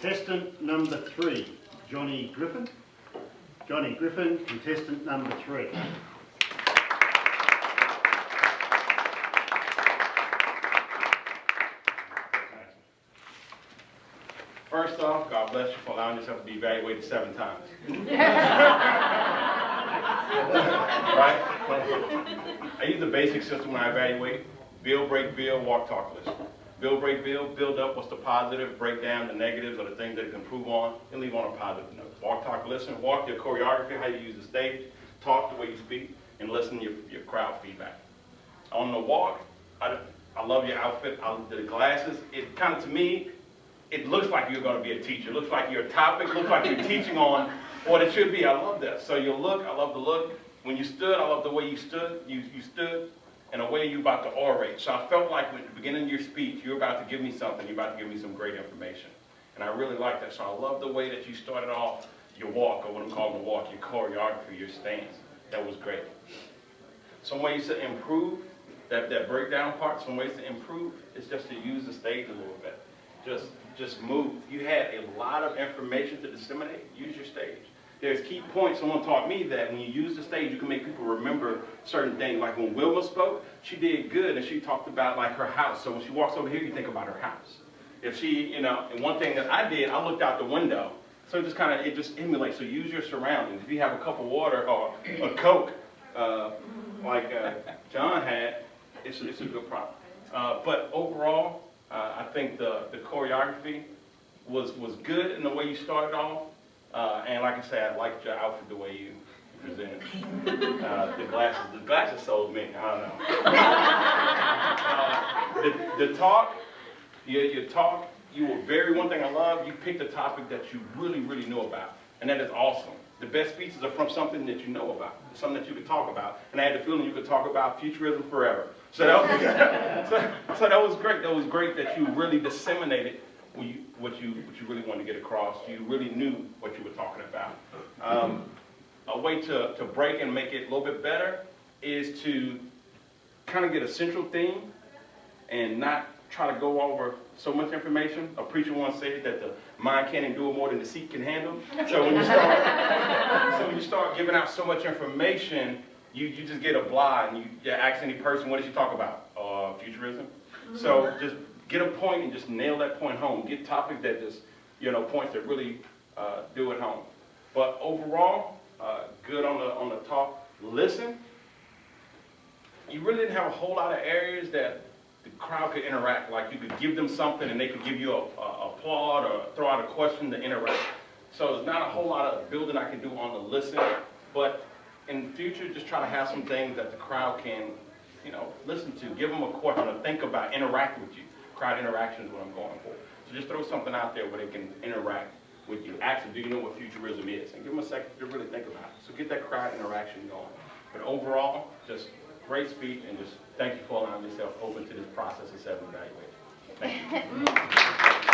Contestant number 3, Johnny Griffin. Johnny Griffin, contestant number 3. First off, God bless you for allowing yourself to be evaluated 7 times. Right? I use the basic system when I evaluate. Build, break, build, walk, talk, listen. Build, break, build up what's the positive, break down the negatives or the things that it can improve on, and leave on a positive note. Walk, talk, listen. Walk your choreography, how you use the stage. Talk the way you speak, and listen to your crowd feedback. On the walk, I love your outfit. The glasses, it kind of, to me, it looks like you're going to be a teacher. It looks like your topic, looks like you're teaching on what it should be. I love that. So your look, I love the look. When you stood, I love the way you stood. You stood in a way you're about to orate. So I felt like at the beginning of your speech, you're about to give me something. You're about to give me some great information. And I really like that. So I love the way that you started off your walk, or what I'm calling the walk, your choreography, your stance. That was great. Some ways to improve, that breakdown part, some ways to improve is just to use the stage a little bit. Just move. You had a lot of information to disseminate. Use your stage. There's key points. Someone taught me that when you use the stage, you can make people remember certain things. Like when Wilma spoke, she did good, and she talked about like her house. So when she walks over here, you think about her house. If she, and one thing that I did, I looked out the window. So it just emulates. So use your surroundings. If you have a cup of water or a Coke, like John had, it's a good problem. But overall, I think the choreography was good in the way you started off. And like I said, I liked your outfit, the way you presented. The glasses sold me. I don't know. The talk, your talk, you were one thing I love, you picked a topic that you really, really know about. And that is awesome. The best speeches are from something that you know about, something that you could talk about. And I had the feeling you could talk about futurism forever. So that was, so that was great. That was great that you really disseminated what you really wanted to get across. You really knew what you were talking about. A way to break and make it a little bit better is to kind of get a central theme and not try to go over so much information. A preacher once said that the mind can't endure more than the seat can handle. So when you start giving out so much information, you just get a blah, and you ask any person, what did you talk about? Futurism. So just get a point and just nail that point home. Get topics that just, points that really do it home. But overall, good on the talk. Listen. You really didn't have a whole lot of areas that the crowd could interact. Like you could give them something and they could give you a applaud or throw out a question to interact. So there's not a whole lot of building I can do on the listen. But in the future, just try to have some things that the crowd can, listen to. Give them a question to think about, interact with you. Crowd interaction is what I'm going for. So just throw something out there where they can interact with you. Ask them, do you know what futurism is? And give them a second to really think about it. So get that crowd interaction going. But overall, just great speech, and just thank you for allowing yourself open to this process of self-evaluation. Thank you.